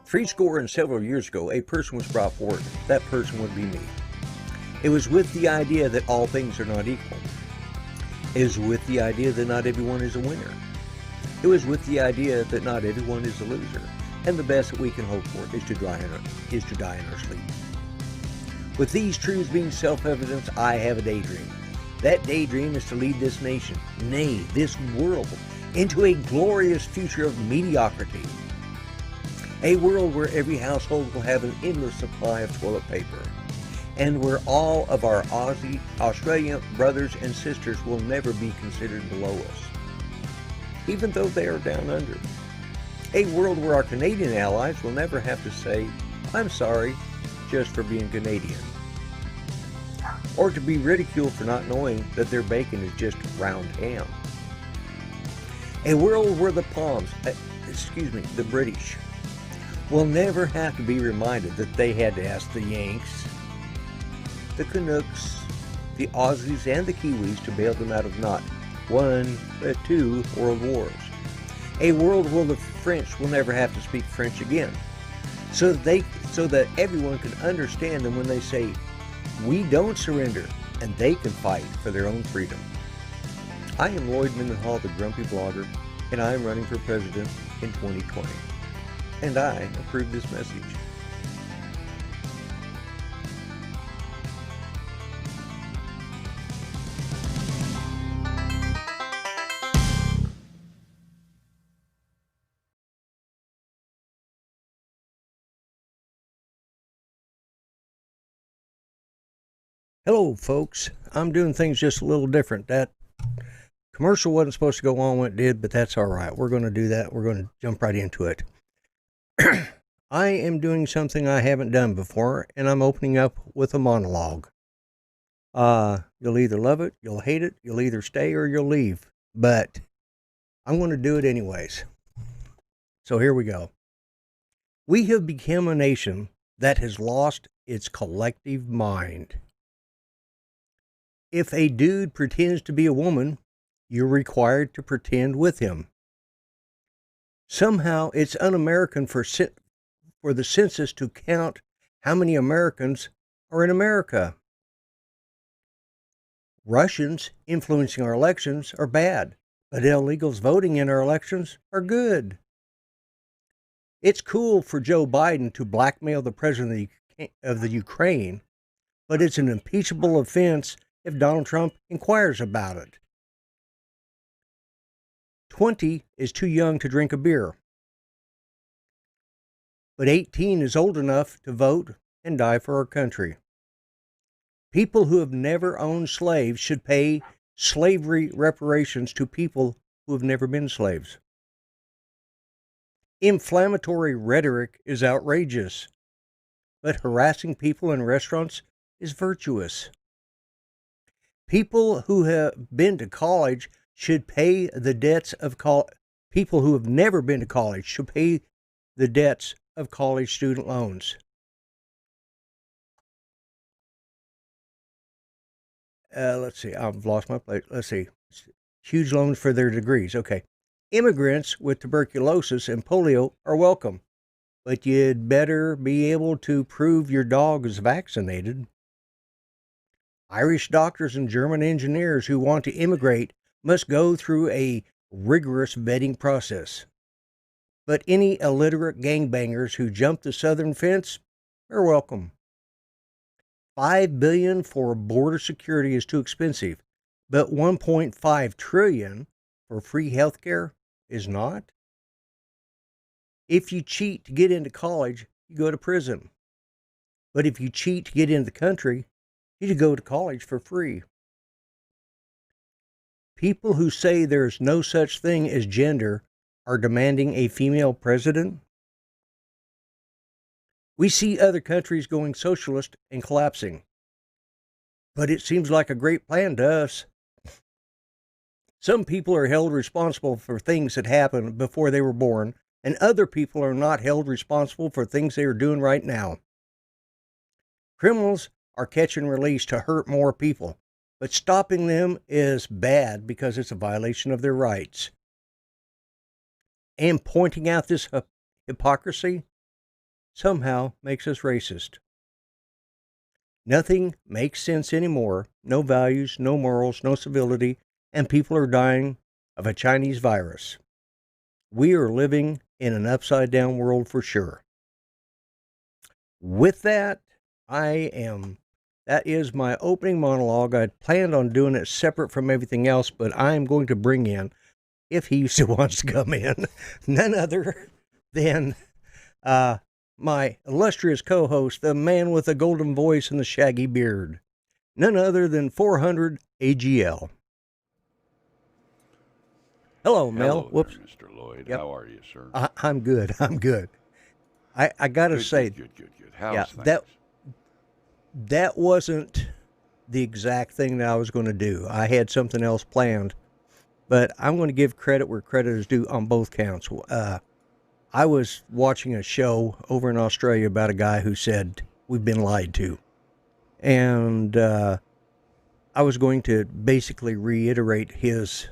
Threescore and several years ago, a person was brought forward. That person would be me. It was with the idea that all things are not equal. It was with the idea that not everyone is a winner. It was with the idea that not everyone is a loser. And the best that we can hope for is to die in our sleep. With these truths being self-evident, I have a daydream. That daydream is to lead this nation, nay, this world, into a glorious future of mediocrity. A world where every household will have an endless supply of toilet paper, and where all of our Australian brothers and sisters will never be considered below us, even though they are down under. A world where our Canadian allies will never have to say, "I'm sorry," just for being Canadian, or to be ridiculed for not knowing that their bacon is just round ham. A world where the British, will never have to be reminded that they had to ask the Yanks, the Canucks, the Aussies, and the Kiwis to bail them out of not one, but two world wars. A world where the French will never have to speak French again, so that everyone can understand them when they say, "We don't surrender," and they can fight for their own freedom. I am Lloyd Mendenhall, the Grumpy Blogger, and I am running for president in 2020. And I approve this message. Hello, folks. I'm doing things just a little different. That commercial wasn't supposed to go on when it did, but that's all right. We're going to do that. We're going to jump right into it. I am doing something I haven't done before, and I'm opening up with a monologue. You'll either love it, you'll hate it, you'll either stay or you'll leave, but I'm going to do it anyways. So here we go. We have become a nation that has lost its collective mind. If a dude pretends to be a woman, you're required to pretend with him. Somehow it's un-American for the census to count how many Americans are in America. Russians influencing our elections are bad, but illegals voting in our elections are good. It's cool for Joe Biden to blackmail the president of the Ukraine, but it's an impeachable offense if Donald Trump inquires about it. 20 is too young to drink a beer, but 18 is old enough to vote and die for our country. People who have never owned slaves should pay slavery reparations to people who have never been slaves. Inflammatory rhetoric is outrageous, but harassing people in restaurants is virtuous. People who have been to college should pay the debts of people who have never been to college should pay the debts of college student loans. Let's see, I've lost my place. Let's see. Huge loans for their degrees. Okay. Immigrants with tuberculosis and polio are welcome, but you'd better be able to prove your dog is vaccinated. Irish doctors and German engineers who want to immigrate must go through a rigorous vetting process. But any illiterate gangbangers who jump the southern fence are welcome. $5 billion for border security is too expensive, but $1.5 trillion for free health care is not. If you cheat to get into college, you go to prison. But if you cheat to get into the country, you go to college for free. People who say there's no such thing as gender are demanding a female president. We see other countries going socialist and collapsing, but it seems like a great plan to us. Some people are held responsible for things that happened before they were born, and other people are not held responsible for things they are doing right now. Criminals are catch and release to hurt more people, but stopping them is bad because it's a violation of their rights. And pointing out this hypocrisy somehow makes us racist. Nothing makes sense anymore. No values, no morals, no civility, and people are dying of a Chinese virus. We are living in an upside down world for sure. With that, that is my opening monologue. I planned on doing it separate from everything else, but I am going to bring in, if he still wants to come in, none other than my illustrious co-host, the man with the golden voice and the shaggy beard, none other than 400 AGL. Hello, Mel. Hello Whoops. there, Mr. Lloyd. Yep. How are you, sir? I'm good. I'm good. I got to say, Good. How's yeah, things? that wasn't the exact thing that I was going to do. I had something else planned, but I'm going to give credit where credit is due on both counts. I was watching a show over in Australia about a guy who said, we've been lied to. And I was going to basically reiterate his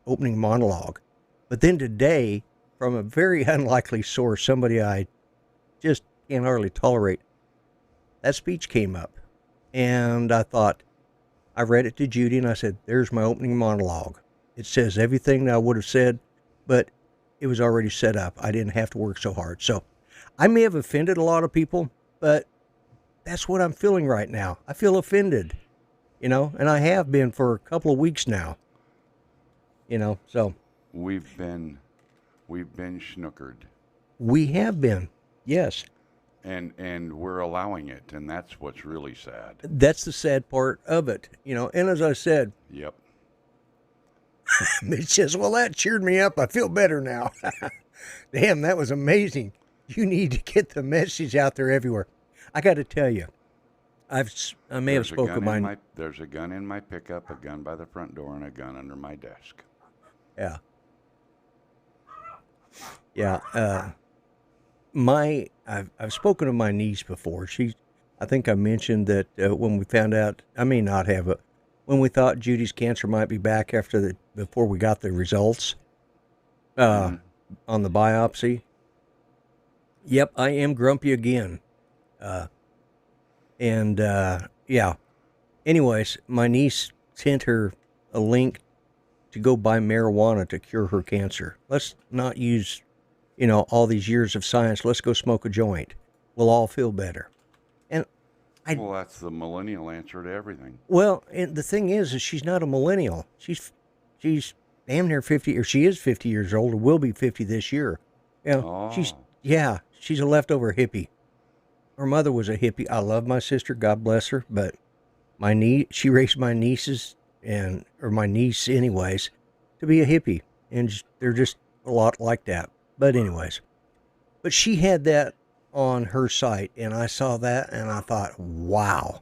opening monologue. But then today, from a very unlikely source, somebody I just can't hardly tolerate, that speech came up. And I thought, I read it to Judy and I said, there's my opening monologue. It says everything that I would have said, but it was already set up. I didn't have to work so hard. So I may have offended a lot of people, but that's what I'm feeling right now. I feel offended, and I have been for a couple of weeks now, so. We've been schnookered. We have been, yes. And we're allowing it, and that's what's really sad. That's the sad part of it, and as I said. Yep. Mitch says, well, that cheered me up. I feel better now. Damn, that was amazing. You need to get the message out there everywhere. I got to tell you, I may have spoken mine. There's a gun in my pickup, a gun by the front door, and a gun under my desk. Yeah. Yeah. I've spoken to my niece before. I think I mentioned that when we found out, I may not have it, when we thought Judy's cancer might be back before we got the results on the biopsy. Yep, I am grumpy again. Yeah. Anyways, my niece sent her a link to go buy marijuana to cure her cancer. Let's not use, all these years of science. Let's go smoke a joint. We'll all feel better. And well, that's the millennial answer to everything. Well, and the thing is she's not a millennial. She's damn near 50, or she is 50 years old, or will be 50 this year. She's a leftover hippie. Her mother was a hippie. I love my sister, God bless her, but she raised my nieces or my niece anyways, to be a hippie, and they're just a lot like that. But anyways, but she had that on her site, and I saw that, and I thought, wow.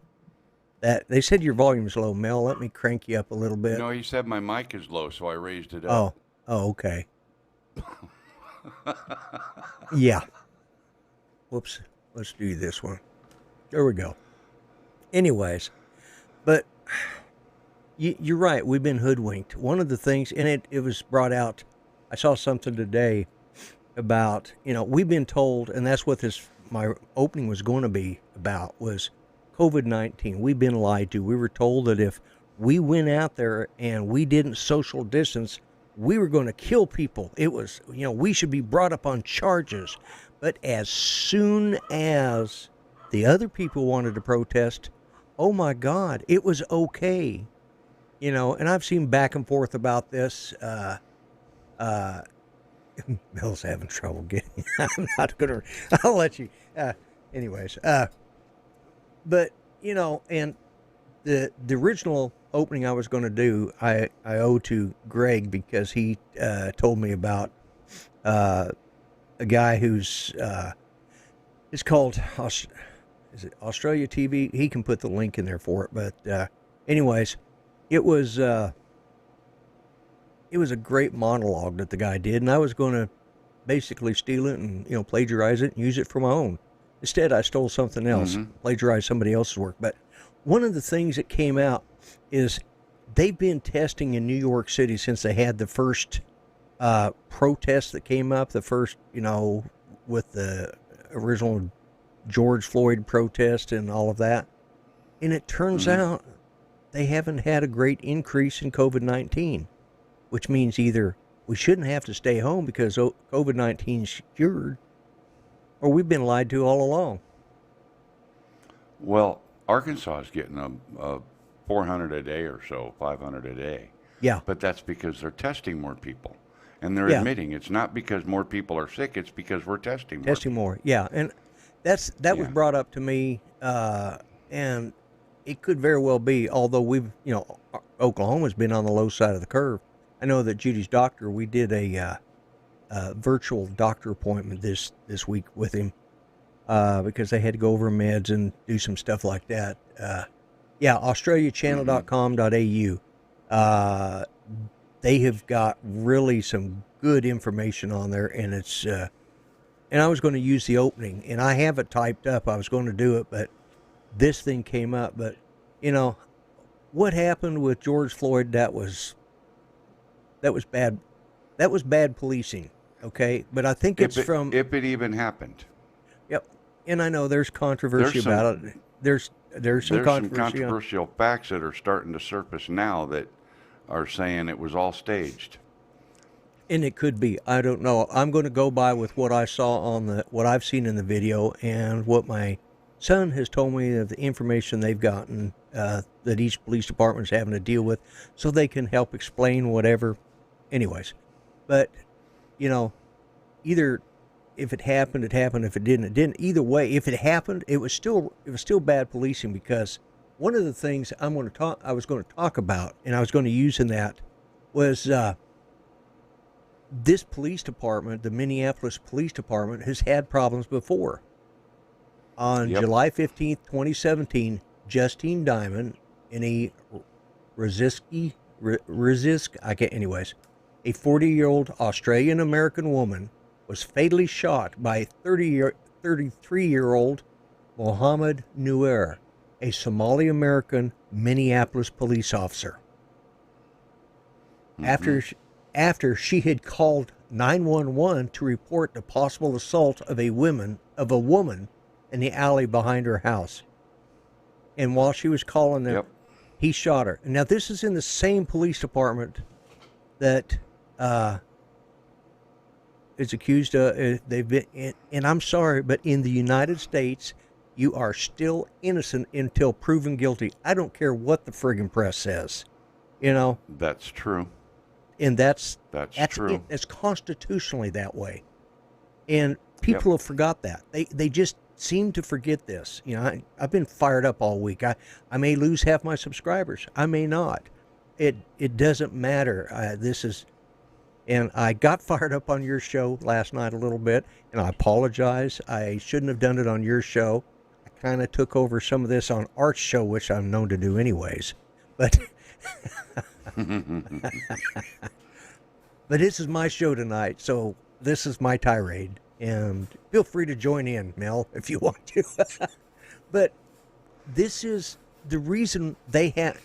That they said your volume's low, Mel. Let me crank you up a little bit. No, he said my mic is low, so I raised it up. Oh, okay. Yeah. Whoops. Let's do this one. There we go. Anyways, but you're right. We've been hoodwinked. One of the things, and it was brought out, I saw something today about, we've been told, and that's what my opening was going to be about, was COVID-19. We've been lied to. We were told that if we went out there and we didn't social distance, we were going to kill people. It was, we should be brought up on charges. But as soon as the other people wanted to protest, oh my God, it was okay. And I've seen back and forth about this. Mel's having trouble getting. I'm not gonna. I'll let you. Anyways, but and the original opening I was going to do, I owe to Greg, because he told me about a guy who's it's called is it Australia TV? He can put the link in there for it. But anyways, it was a great monologue that the guy did, and I was going to basically steal it and plagiarize it and use it for my own. Instead, I stole something else, plagiarized somebody else's work. But one of the things that came out is they've been testing in New York City since they had the first protest that came up, the first, with the original George Floyd protest and all of that. And it turns out they haven't had a great increase in COVID-19, which means either we shouldn't have to stay home because COVID-19 is cured, or we've been lied to all along. Well, Arkansas is getting a 400 a day or so, 500 a day. Yeah. But that's because they're testing more people. And they're Yeah. admitting it's not because more people are sick, it's because we're testing more. Testing more, yeah. And that was brought up to me, and it could very well be, although Oklahoma's been on the low side of the curve. I know that Judy's doctor, we did a virtual doctor appointment this week with him because they had to go over meds and do some stuff like that. AustraliaChannel.com.au. They have got really some good information on there, and it's and I was going to use the opening, and I have it typed up. I was going to do it, but this thing came up. But what happened with George Floyd? That was bad. That was bad policing. Okay, but I think if it even happened. Yep, and I know there's controversy about it. There's some controversial facts that are starting to surface now that are saying it was all staged. And it could be. I don't know. I'm going to go by with what I saw on what I've seen in the video and what my son has told me of the information they've gotten that each police department is having to deal with, so they can help explain whatever. Anyways, but either if it happened, it happened. If it didn't, it didn't. Either way, if it happened, it was still bad policing, because one of the things I was going to talk about, and I was going to use in that was this police department, the Minneapolis Police Department, has had problems before. On July 15th, 2017, Justine Diamond, in a a 40-year-old Australian-American woman, was fatally shot by 33-year-old Mohammed Nuer, a Somali-American Minneapolis police officer. After she had called 911 to report the possible assault of a woman in the alley behind her house. And while she was calling them, he shot her. Now, this is in the same police department that is accused of, they've been, and I'm sorry, but in the United States, you are still innocent until proven guilty. I don't care what the friggin' press says. That's true. And that's true. It's constitutionally that way. And people have forgot that. They just seem to forget this. I've been fired up all week. I may lose half my subscribers. I may not. It doesn't matter. And I got fired up on your show last night a little bit, and I apologize. I shouldn't have done it on your show. I kind of took over some of this on Art's show, which I'm known to do anyways. But but this is my show tonight, so this is my tirade. And feel free to join in, Mel, if you want to. But this is the reason they had...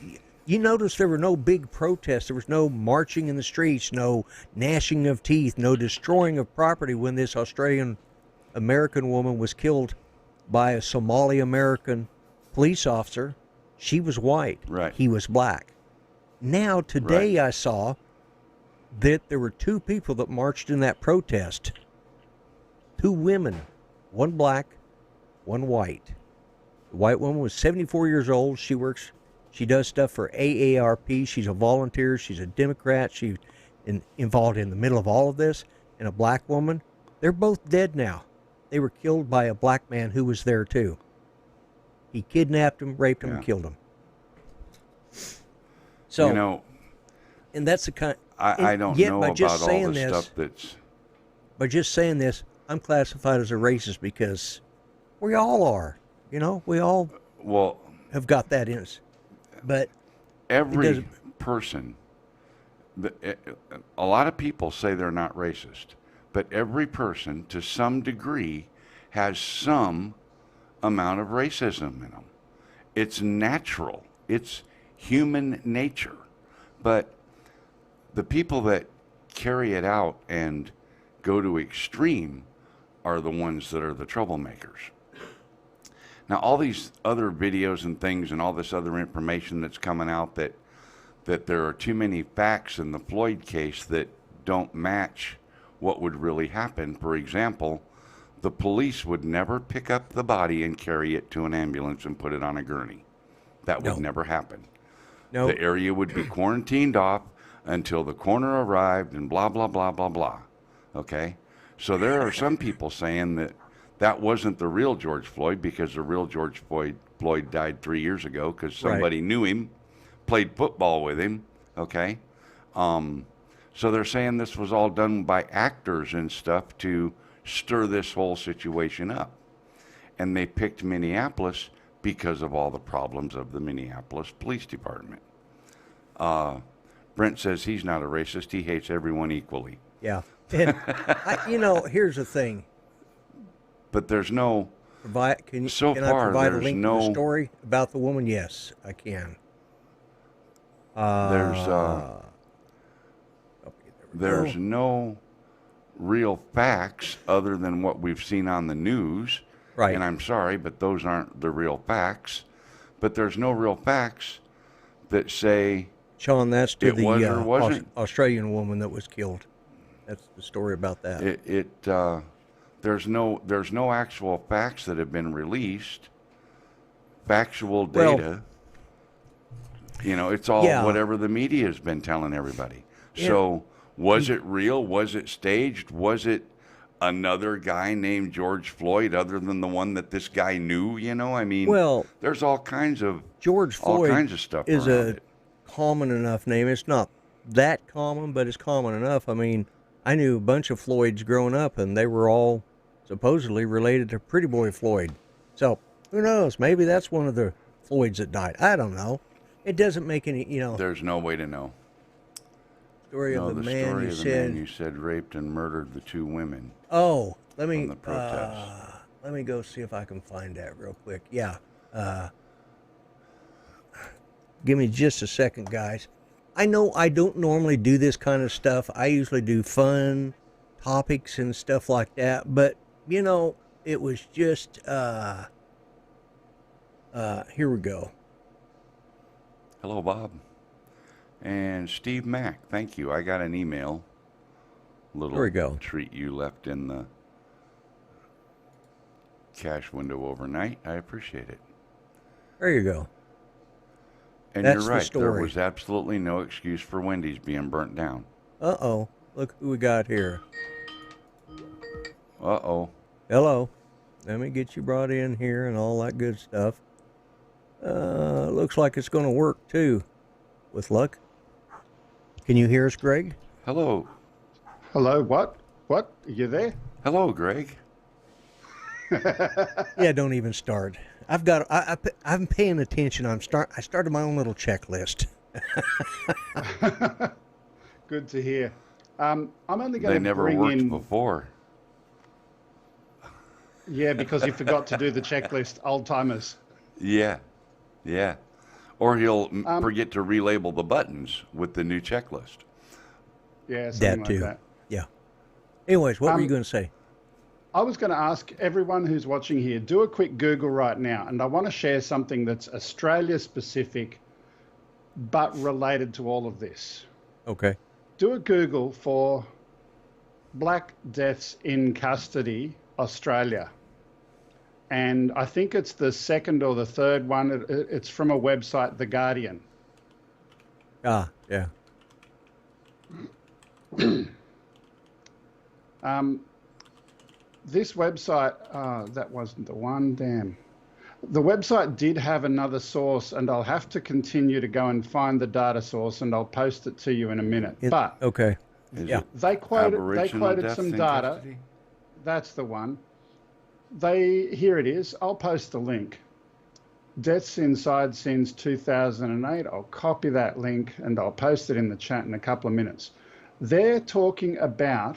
You notice there were no big protests. There was no marching in the streets, no gnashing of teeth, no destroying of property when this Australian-American woman was killed by a Somali-American police officer. She was white. Right. He was black. Now, today I saw that there were two people that marched in that protest. Two women, one black, one white. The white woman was 74 years old. She does stuff for AARP. She's a volunteer. She's a Democrat. She's involved in the middle of all of this. And a black woman, they're both dead now. They were killed by a black man who was there too. He kidnapped them, raped them, and killed them. So, and that's the kind. I don't know about all the stuff that's. By just saying this, I'm classified as a racist because we all are. We all have got that in us. But every person, a lot of people say they're not racist, but every person to some degree has some amount of racism in them. It's natural. It's human nature. But the people that carry it out and go to extreme are the ones that are the troublemakers. Now, all these other videos and things and all this other information that's coming out that there are too many facts in the Floyd case that don't match what would really happen. For example, the police would never pick up the body and carry it to an ambulance and put it on a gurney. That would never happen. No. The area would be quarantined off until the coroner arrived and blah, blah, blah, blah, blah. Okay? So there are some people saying that that wasn't the real George Floyd because the real George Floyd died 3 years ago because somebody knew him, played football with him. Okay? So they're saying this was all done by actors and stuff to stir this whole situation up. And they picked Minneapolis because of all the problems of the Minneapolis Police Department. Brent says he's not a racist. He hates everyone equally. Yeah. And, here's the thing. But there's no... Can I provide a link to the story about the woman? Yes, I can. There's no real facts other than what we've seen on the news. Right. And I'm sorry, but those aren't the real facts. But there's no real facts that say... Sean, that's to the wasn't. Australian woman that was killed. That's the story about that. There's no actual facts that have been released. Factual data. Well, it's all whatever the media has been telling everybody. Yeah. So was it real? Was it staged? Was it another guy named George Floyd other than the one that this guy knew? There's all kinds of George Floyd all kinds of stuff is around a it. Common enough name. It's not that common, but it's common enough. I knew a bunch of Floyds growing up, and they were all supposedly related to Pretty Boy Floyd. So who knows? Maybe that's one of the Floyds that died. I don't know. It doesn't make any. There's no way to know. Story of the man you said raped and murdered the two women. Oh, let me go see if I can find that real quick. Yeah. Give me just a second, guys. I know I don't normally do this kind of stuff. I usually do fun topics and stuff like that. But, it was just, here we go. Hello, Bob. And Steve Mack, thank you. I got an email. There we go. Treat you left in the cash window overnight. I appreciate it. There you go. And That's you're right. the story. There was absolutely no excuse for Wendy's being burnt down. Uh-oh. Look who we got here. Uh-oh. Hello. Let me get you brought in here and all that good stuff. Looks like it's going to work, too, with luck. Can you hear us, Greg? Hello. Hello, what? What? Are you there? Hello, Greg. Yeah, don't even start. I'm paying attention. I started my own little checklist. Good to hear. I'm only going to They never worked before. Yeah, because you forgot to do the checklist, old timers. Yeah. Or he'll forget to relabel the buttons with the new checklist. Yeah, something that too. Like that. Yeah. Anyways, what were you going to say? I was going to ask everyone who's watching here, do a quick Google right now. And I want to share something that's Australia specific, but related to all of this. Okay. Do a Google for Black Deaths in Custody, Australia. And I think it's the second or the third one. It's from a website, The Guardian. Ah, yeah. This website, that wasn't the one, damn. The website did have another source, and I'll have to continue to go and find the data source, and I'll post it to you in a minute. Okay. They quoted some data. Custody? That's the one. Here it is. I'll post the link. Deaths inside since 2008. I'll copy that link and I'll post it in the chat in a couple of minutes. They're talking about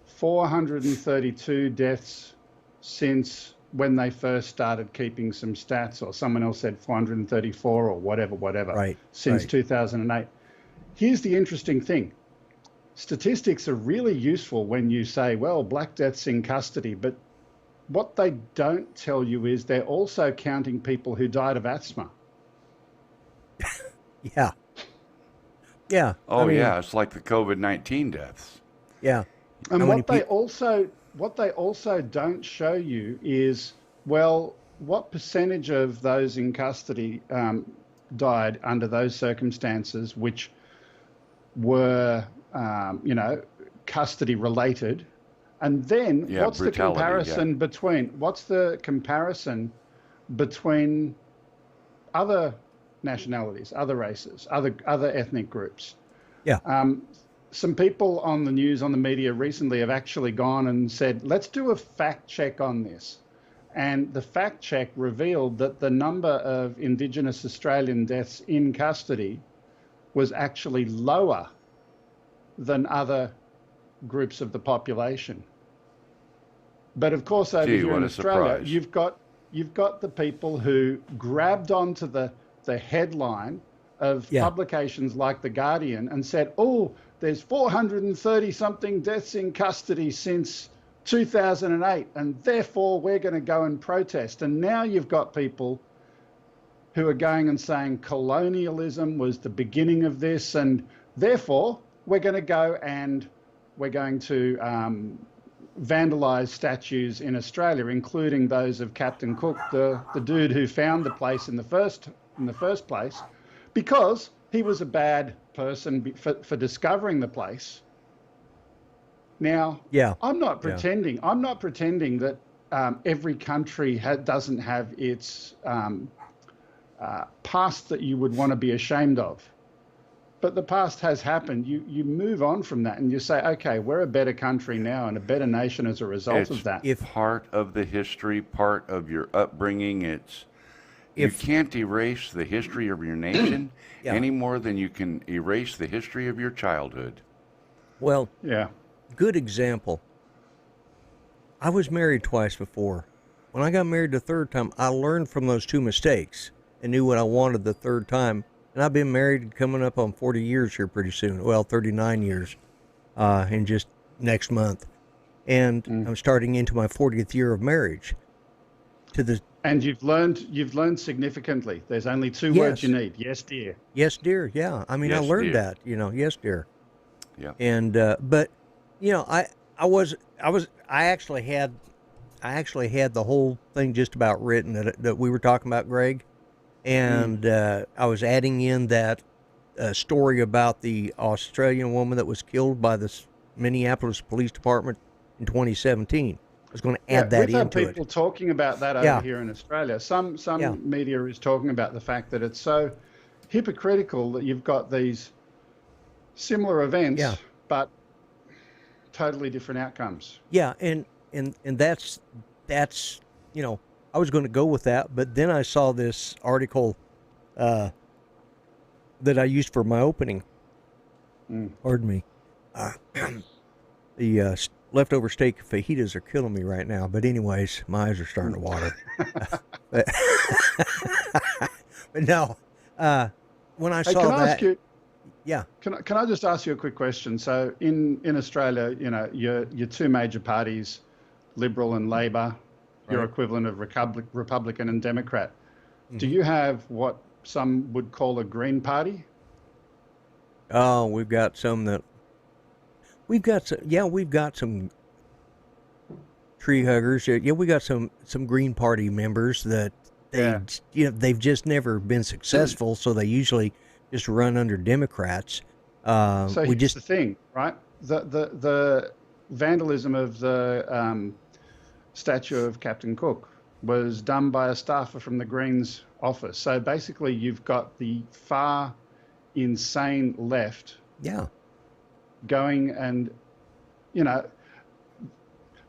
432 deaths since when they first started keeping some stats, or someone else said 434 or whatever, right, since 2008. Here's the interesting thing. Statistics are really useful when you say, well, black deaths in custody, but what they don't tell you is they're also counting people who died of asthma. Yeah. Yeah. Oh, yeah, it's like the COVID-19 deaths. Yeah. And what they also don't show you is, well, what percentage of those in custody died under those circumstances, which were, custody related, and then what's the comparison between other nationalities, other races, other ethnic groups? Yeah. Some people on the news, on the media recently have actually gone and said, let's do a fact check on this. And the fact check revealed that the number of Indigenous Australian deaths in custody was actually lower than other groups of the population. But of course, over here in Australia, you've got the people who grabbed onto the headline of publications like The Guardian and said, oh, there's 430 something deaths in custody since 2008, and therefore we're going to go and protest. And now you've got people who are going and saying colonialism was the beginning of this, and therefore we're going to go and we're going to vandalise statues in Australia, including those of Captain Cook, the dude who found the place in the first place, because he was a bad person for discovering the place. Now, I'm not pretending that every country doesn't have its past that you would want to be ashamed of. But the past has happened. You move on from that and you say, okay, we're a better country now and a better nation as a result of that. It's part of the history, part of your upbringing. You can't erase the history of your nation any more than you can erase the history of your childhood. Well, good example. I was married twice before. When I got married the third time, I learned from those two mistakes and knew what I wanted the third time. And I've been married coming up on 40 years here pretty soon. Well, 39 years in just next month. And I'm starting into my 40th year of marriage. And you've learned significantly. There's only two words you need. Yes, dear. Yes, dear. Yeah. I mean, yes, I learned that, yes, dear. Yeah. And, but, I actually had the whole thing just about written that we were talking about, Greg. And I was adding in that story about the Australian woman that was killed by the Minneapolis Police Department in 2017. I was going to add that into it. We've had people talking about that over here in Australia. Some media is talking about the fact that it's so hypocritical that you've got these similar events, but totally different outcomes. Yeah, and that's I was going to go with that, but then I saw this article that I used for my opening. Pardon me. The leftover steak fajitas are killing me right now. But anyways, my eyes are starting to water. but no, when I saw that... Can I just ask you a quick question? So in Australia, your two major parties, Liberal and Labor, your equivalent of Republican and Democrat. Do you have what some would call a Green Party? Oh, we've got some tree huggers. Yeah, we got some Green Party members that they've just never been successful, so they usually just run under Democrats. So here's the thing, right? The vandalism of the statue of Captain Cook was done by a staffer from the Greens office. So basically you've got the far insane left going, and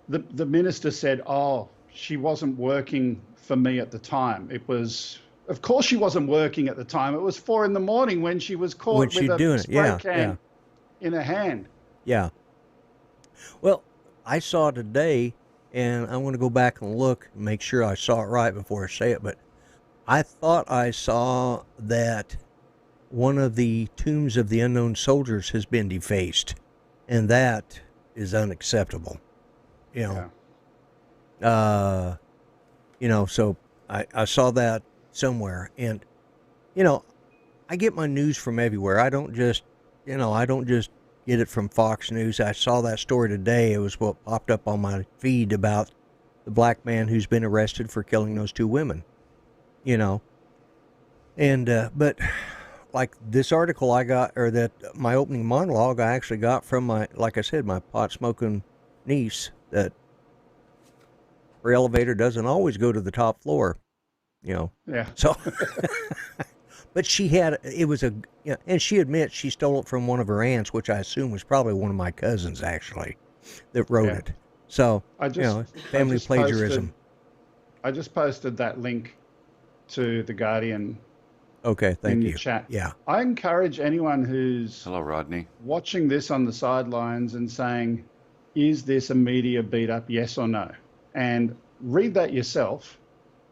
the minister said, oh, she wasn't working for me at the time. Of course she wasn't working at the time. It was 4 a.m. when she was caught with a spray can in her hand. Yeah. Well, I saw today, and I'm going to go back and look and make sure I saw it right before I say it, but I thought I saw that one of the tombs of the unknown soldiers has been defaced, and that is unacceptable. So I saw that somewhere, and I get my news from everywhere. I don't just get it from Fox News. I saw that story today. It was what popped up on my feed about the black man who's been arrested for killing those two women. And but like this article I got, or that my opening monologue I actually got from like I said, my pot smoking niece, that her elevator doesn't always go to the top floor. Yeah. So, but and she admits she stole it from one of her aunts, which I assume was probably one of my cousins actually that wrote it. So, family plagiarism. I just posted that link to the Guardian. Okay, thank you. In the chat. Yeah. I encourage anyone who's Hello, Rodney. watching this on the sidelines and saying, is this a media beat up, yes or no? And read that yourself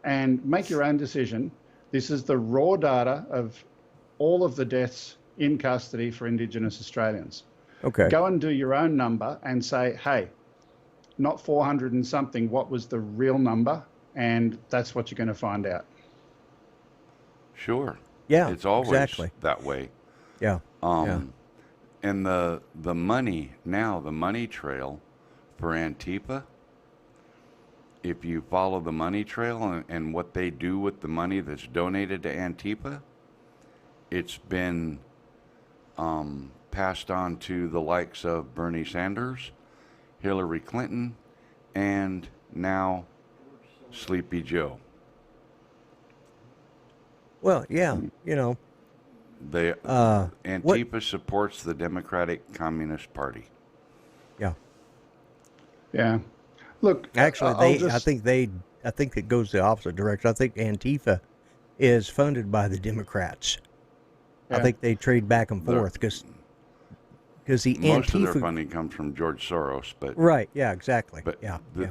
and make your own decision. This is the raw data of all of the deaths in custody for Indigenous Australians. Okay. Go and do your own number and say, hey, not 400 and something, what was the real number? And that's what you're going to find out. Sure. Yeah, it's always exactly that way. Yeah. And the money trail for Antifa, if you follow the money trail and what they do with the money that's donated to Antifa, it's been passed on to the likes of Bernie Sanders, Hillary Clinton, and now Sleepy Joe. Well, yeah, Antifa supports the Democratic Communist Party. Yeah. Yeah. Look, actually, I think it goes the opposite direction. I think Antifa is funded by the Democrats. Yeah. I think they trade back and forth because the most of their funding comes from George Soros, but right, yeah, exactly. But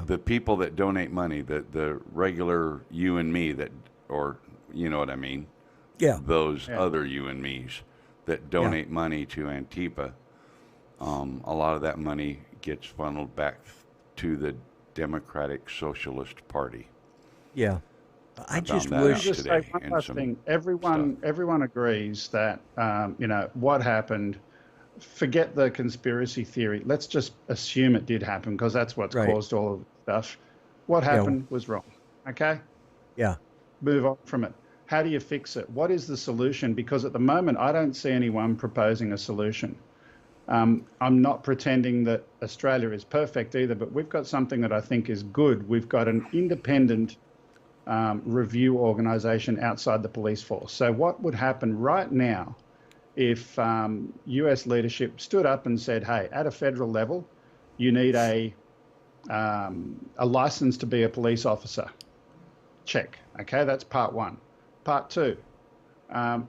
the people that donate money, the regular you and me or you know what I mean? Yeah. Those other you and me's that donate money to Antifa, a lot of that money gets funneled back to the Democratic Socialist Party. Yeah. I just wish. Just say one last thing. Everyone agrees that what happened. Forget the conspiracy theory. Let's just assume it did happen because that's what's caused all of the stuff. What happened was wrong. Okay. Yeah. Move on from it. How do you fix it? What is the solution? Because at the moment, I don't see anyone proposing a solution. I'm not pretending that Australia is perfect either, but we've got something that I think is good. We've got an independent review organisation outside the police force. So what would happen right now if US leadership stood up and said, hey, at a federal level, you need a license to be a police officer? Check. Okay, that's part one. Part two,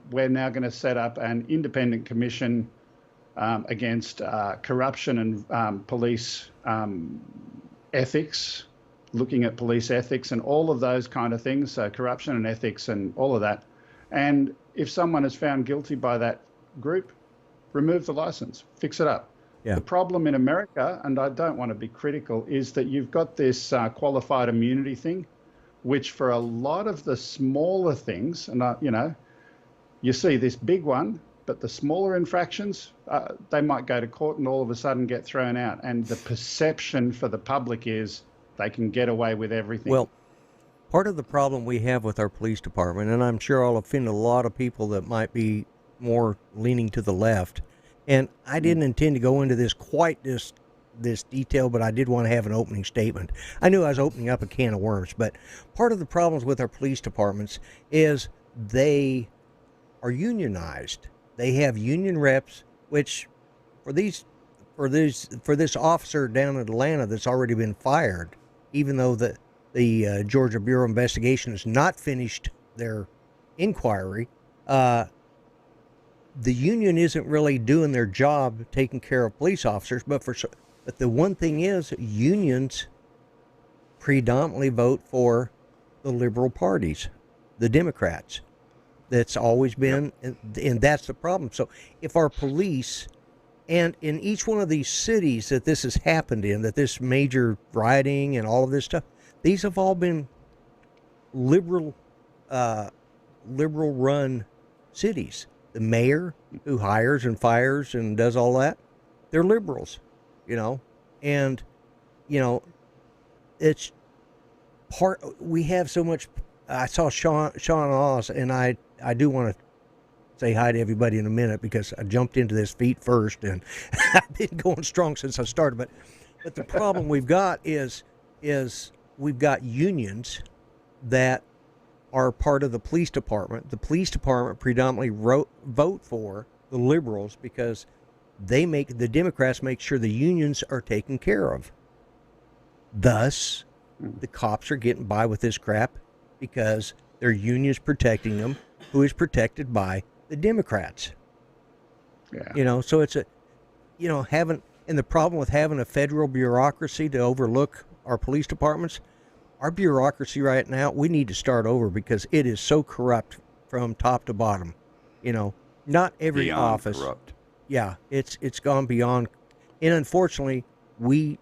we're now going to set up an independent commission against corruption and police ethics, looking at police ethics and all of those kind of things, so corruption and ethics and all of that. And if someone is found guilty by that group, remove the license, fix it up. Yeah. The problem in America, and I don't want to be critical, is that you've got this qualified immunity thing, which for a lot of the smaller things, and you see this big one, but the smaller infractions, they might go to court and all of a sudden get thrown out. And the perception for the public is they can get away with everything. Well, part of the problem we have with our police department, and I'm sure I'll offend a lot of people that might be more leaning to the left, and I didn't intend to go into this quite this detail, but I did want to have an opening statement. I knew I was opening up a can of worms, but part of the problems with our police departments is they are unionized. They have union reps, which for this officer down in Atlanta that's already been fired, even though the Georgia Bureau of Investigation has not finished their inquiry, the union isn't really doing their job taking care of police officers. But the one thing is, unions predominantly vote for the liberal parties, the Democrats. That's always been, and that's the problem. So if our police, and in each one of these cities that this has happened in, that this major rioting and all of this stuff, these have all been liberal, liberal-run cities. The mayor who hires and fires and does all that, they're liberals, and it's part. We have so much. I saw Sean Oz, and I do want to say hi to everybody in a minute because I jumped into this feet first, and I've been going strong since I started. But the problem we've got is we've got unions that are part of the police department. The police department predominantly vote for the liberals because the Democrats make sure the unions are taken care of. Thus, the cops are getting by with this crap because their union's protecting them, who is protected by the Democrats. Yeah. So it's and the problem with having a federal bureaucracy to overlook our police departments, our bureaucracy right now, we need to start over because it is so corrupt from top to bottom. Not every Beyond office. corrupt. Yeah, it's gone beyond, and unfortunately, we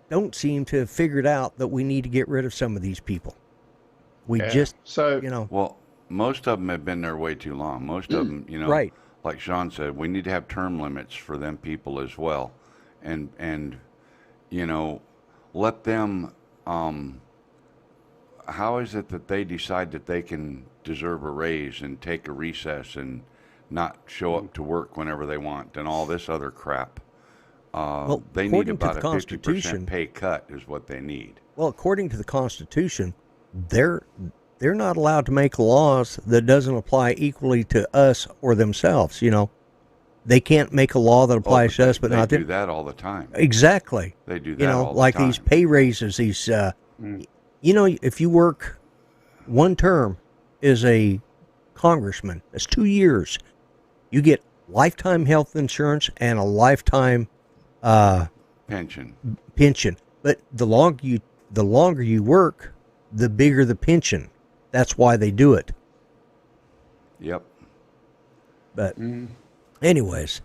don't seem to have figured out that we need to get rid of some of these people. Well, most of them have been there way too long. Most of them, right. Like Sean said, we need to have term limits for them people as well, and let them. How is it that they decide that they can deserve a raise and take a recess and not show up to work whenever they want and all this other crap? They need about a 50% pay cut is what they need. Well, according to the Constitution, they're not allowed to make laws that doesn't apply equally to us or themselves. They can't make a law that applies to us, but not them. They do that all the time. Exactly. They do that all the like time. These pay raises, these, if you work one term as a congressman, that's 2 years, you get lifetime health insurance and a lifetime pension. But the longer you work, the bigger the pension. That's why they do it. Yep. But anyways,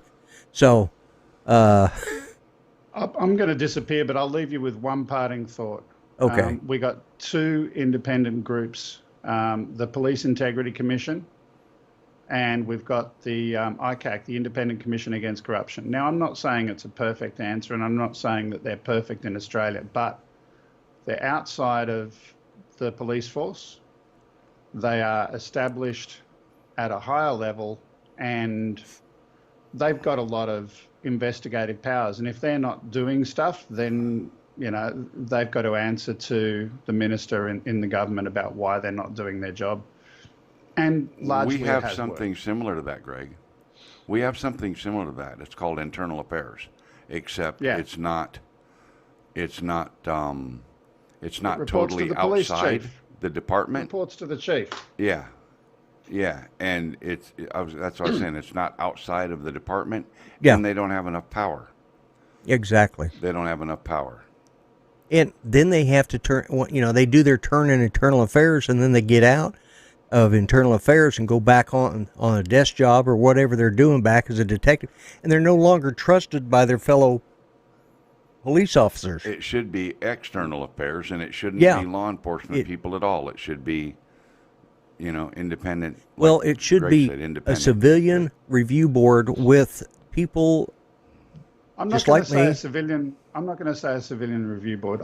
so I'm going to disappear, but I'll leave you with one parting thought. Okay. We got two independent groups, the Police Integrity Commission, and we've got the ICAC, the Independent Commission Against Corruption. Now, I'm not saying it's a perfect answer, and I'm not saying that they're perfect in Australia, but they're outside of the police force. They are established at a higher level, and they've got a lot of investigative powers. And if they're not doing stuff, then they've got to answer to the minister in the government about why they're not doing their job. And largely we have something similar to that, Greg. We have something similar to that. It's called internal affairs, except it's not totally outside the department. Reports to the chief. Yeah, and that's what I was saying. It's not outside of the department, and they don't have enough power. Exactly. They don't have enough power. And then they have to turn. They do their turn in internal affairs, and then they get out of internal affairs and go back on a desk job or whatever they're doing back as a detective, and they're no longer trusted by their fellow police officers. It should be external affairs, and it shouldn't be law enforcement people at all. It should be, independent. Well, it should be a civilian review board with people. I'm not going to say a civilian. I'm not going to say a civilian review board.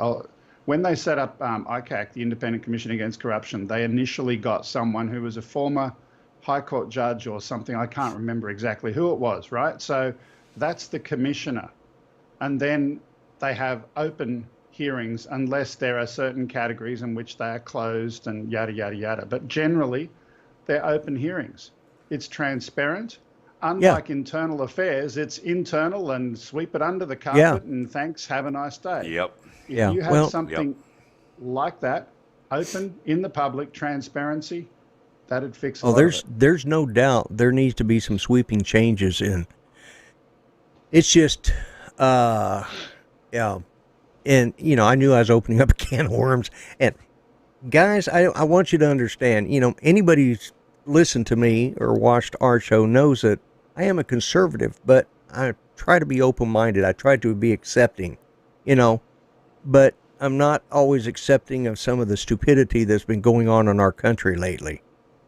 When they set up ICAC, the Independent Commission Against Corruption, they initially got someone who was a former High Court judge or something. I can't remember exactly who it was, right? So that's the commissioner. And then they have open hearings unless there are certain categories in which they are closed and yada, yada, yada. But generally, they're open hearings. It's transparent. Unlike internal affairs, it's internal and sweep it under the carpet and thanks, have a nice day. Yep. If you have something like that, open, in the public, transparency, that'd fix a lot of it. There's no doubt there needs to be some sweeping changes in. It's just, And, I knew I was opening up a can of worms. And, guys, I want you to understand, anybody who's listened to me or watched our show knows that I am a conservative, but I try to be open-minded. I try to be accepting, but I'm not always accepting of some of the stupidity that's been going on in our country lately,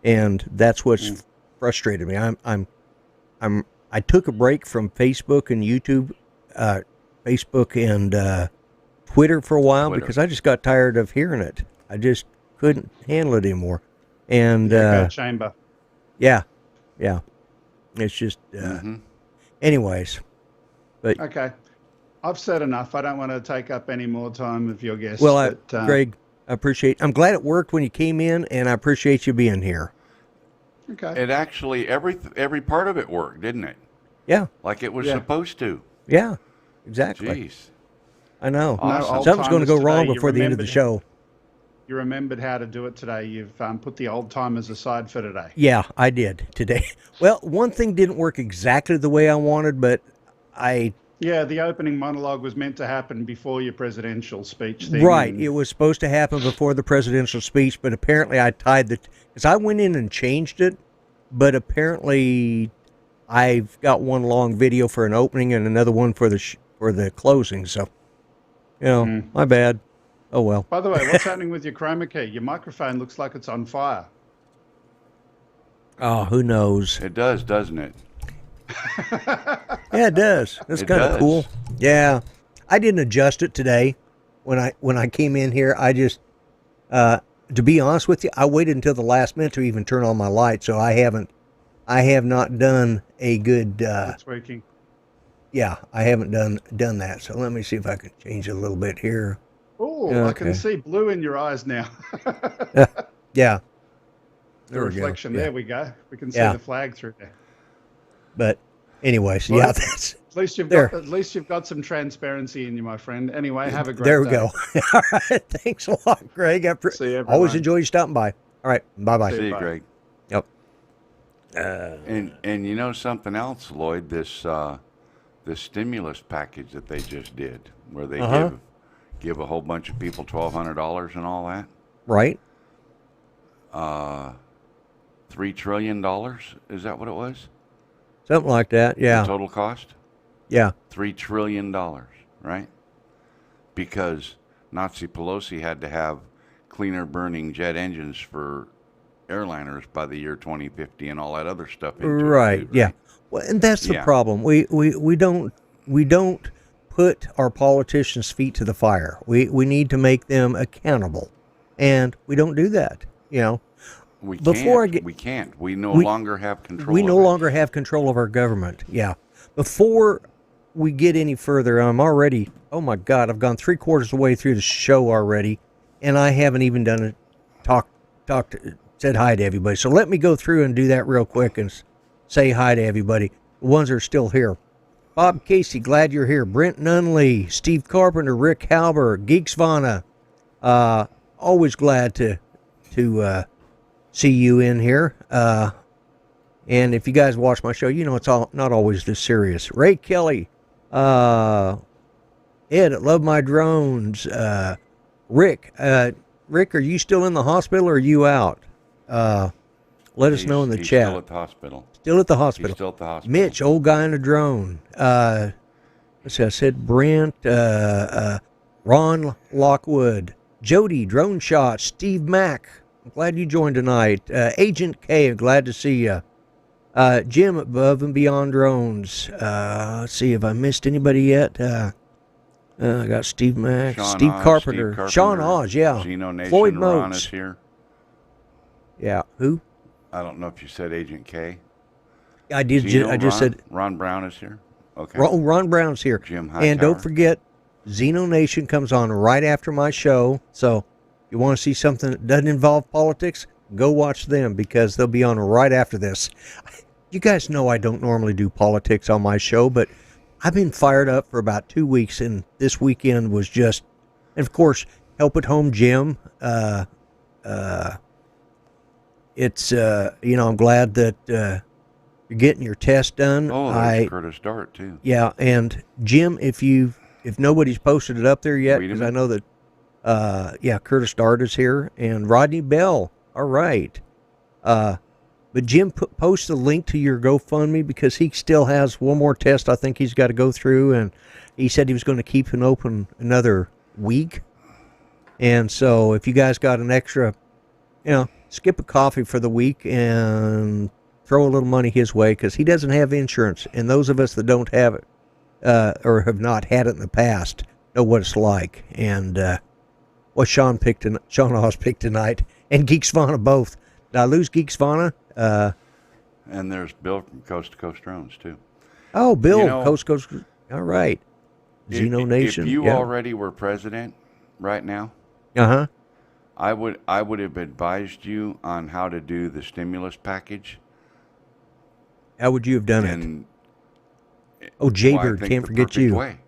and that's what's frustrated me. I took a break from Facebook and YouTube, Facebook and Twitter for a while because I just got tired of hearing it. I just couldn't handle it anymore. And Echo chamber. yeah. It's just, anyways. But Okay. I've said enough. I don't want to take up any more time of your guests. Well, Greg, I appreciate. I'm glad it worked when you came in, and I appreciate you being here. Okay. It actually every part of it worked, didn't it? Yeah. Like it was supposed to. Yeah. Exactly. Jeez. I know. Awesome. Something's going to go wrong before the end of the show. You remembered how to do it today. You've put the old timers aside for today. Yeah, I did today. Well, one thing didn't work exactly the way I wanted, but Yeah, the opening monologue was meant to happen before your presidential speech thing. Right. It was supposed to happen before the presidential speech, but apparently I tied because I went in and changed it, but apparently I've got one long video for an opening and another one for the closing. So, my bad. Oh, well. By the way, what's happening with your chroma key? Your microphone looks like it's on fire. Oh, who knows? It does, doesn't it? Yeah, it does. It's kind of cool. Yeah. I didn't adjust it today when I came in here. I just, to be honest with you, I waited until the last minute to even turn on my light. So I have not done a good, it's working. Yeah, I haven't done that. So let me see if I can change it a little bit here. Oh, Okay. I can see blue in your eyes now. Yeah. The reflection. Yeah. There we go. We can see Yeah. the flag through there. But anyways, Well, yeah, that's at least you've there. got some transparency in you, my friend. Anyway, have a great There we day. go. All right. Thanks a lot, Greg. See you, everyone. Always enjoy you stopping by. All right. Bye-bye. See you, Bye. Greg. Yep. And you know something else, Lloyd? This stimulus package that they just did, where they give a whole bunch of people $1,200 and all that. Right. $3 trillion, is that what it was? Something like that. Yeah. The total cost? Yeah. $3 trillion, right? Because Nazi Pelosi had to have cleaner burning jet engines for airliners by the year 2050 and all that other stuff. Right. Yeah. Well, and that's the problem. We don't put our politicians' feet to the fire. We need to make them accountable, and we don't do that. We Before can't. We no longer have control. We no longer have control of our government. Yeah. Before we get any further, I'm already. Oh my God! I've gone 3/4 of the way through the show already, and I haven't even done it. Said hi to everybody. So let me go through and do that real quick and say hi to everybody. The ones that are still here. Bob Casey, glad you're here. Brent Nunley, Steve Carpenter, Rick Halber, Geeks Vana. Always glad to see you in here. And if you guys watch my show, it's not always this serious. Ray Kelly, Ed at Love My Drones, Rick, are you still in the hospital or are you out? Let us know in the chat. Still at the hospital. Still at the hospital. He's still at the hospital. Mitch, old guy in a drone. Let's see, I said Brent, Ron Lockwood, Jody, Drone Shot, Steve Mack. I'm glad you joined tonight. Agent K, I'm glad to see you. Jim, Above and Beyond Drones. Let's see if I missed anybody yet. I got Steve Mack, Steve Carpenter, Sean Oz, yeah. Zeno Nation, Floyd Ron Motes. is here. Yeah, who? I don't know if you said Agent K. I did. I just said Ron Brown is here. Okay. Ron Brown's here. Jim Hightower. And don't forget, Zeno Nation comes on right after my show. So if you want to see something that doesn't involve politics, go watch them because they'll be on right after this. You guys know I don't normally do politics on my show, but I've been fired up for about 2 weeks, and this weekend was just, and of course, Help at Home Jim. It's, I'm glad that you're getting your test done. Oh, there's Curtis Dart, too. Yeah, and Jim, if nobody's posted it up there yet, because I know that, Curtis Dart is here, and Rodney Bell. All right. But Jim post the link to your GoFundMe because he still has one more test I think he's got to go through, and he said he was going to keep it open another week. And so if you guys got an extra, skip a coffee for the week and throw a little money his way, because he doesn't have insurance. And those of us that don't have it or have not had it in the past know what it's like. And what Sean Oz picked tonight, and Geeks Vana both. Did I lose Geeks Vana? And there's Bill from Coast to Coast Drones, too. Oh, Bill, Coast to Coast. All right. Xeno Nation. If you already were president right now, I would have advised you on how to do the stimulus package. How would you have done it? Oh, Jaybird, can't forget you. Way.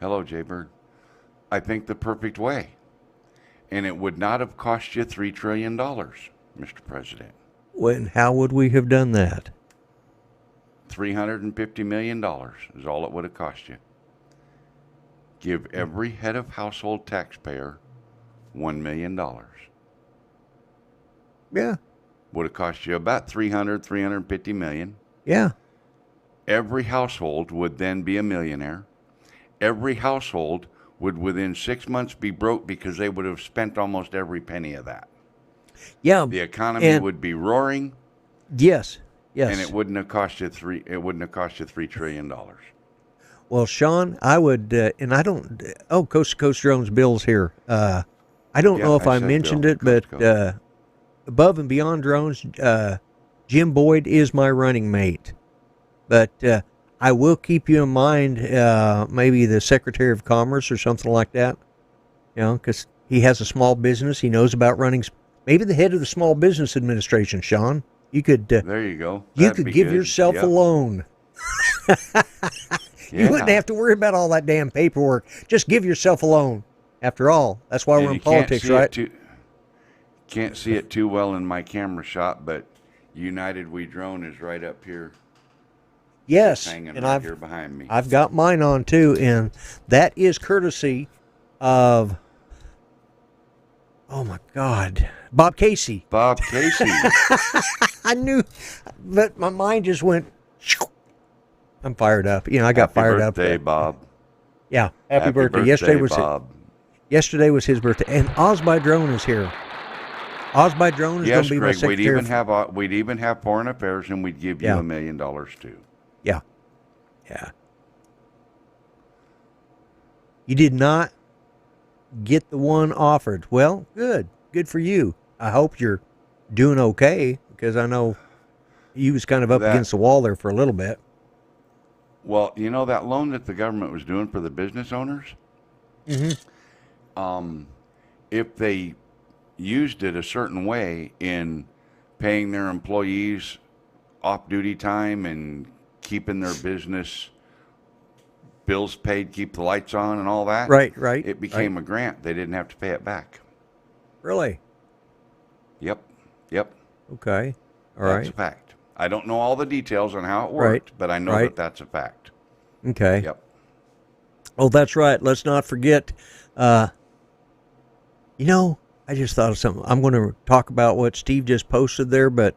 Hello, Jaybird. I think the perfect way. And it would not have cost you $3 trillion, Mr. President. When? How would we have done that? $350 million is all it would have cost you. Give every head of household taxpayer $1 million. Yeah. Would have cost you about $350 million. Yeah. Every household would then be a millionaire. Every household would within 6 months be broke because they would have spent almost every penny of that. Yeah. The economy would be roaring. Yes. Yes. And it wouldn't have cost you $3 trillion. Well, Sean, I would, and I don't. Coast to Coast Drones Bill's here. I don't know if I mentioned it, but Above and Beyond Drones, Jim Boyd is my running mate. But I will keep you in mind, maybe the Secretary of Commerce or something like that. Because he has a small business, he knows about running. Maybe the head of the Small Business Administration, Sean. You could. There you go. You could give yourself a loan. You wouldn't have to worry about all that damn paperwork. Just give yourself a loan. After all, that's why we're in politics, right? Can't see it too well in my camera shot, but United We Drone is right up here. Yes, hanging and right here behind me. I've got mine on too, and that is courtesy of, oh my God, Bob Casey. Bob Casey. I knew, but my mind just went. I'm fired up. I got fired up. Happy birthday, Bob. Yeah, happy birthday. Yesterday was his birthday, and Oz by Drone is here. Oz by Drone is going to be my secretary. We'd even have foreign affairs, and we'd give you $1 million too. Yeah, yeah. You did not get the one offered. Well, good for you. I hope you're doing okay, because I know you was kind of up against the wall there for a little bit. Well, that loan that the government was doing for the business owners, if they used it a certain way in paying their employees off-duty time and keeping their business bills paid, keep the lights on and all that. Right. It became a grant. They didn't have to pay it back. Really? Yep. Okay. All right. That's a fact. I don't know all the details on how it worked, but I know that that's a fact. Okay. Yep. Oh, that's right. Let's not forget. I just thought of something. I'm going to talk about what Steve just posted there, but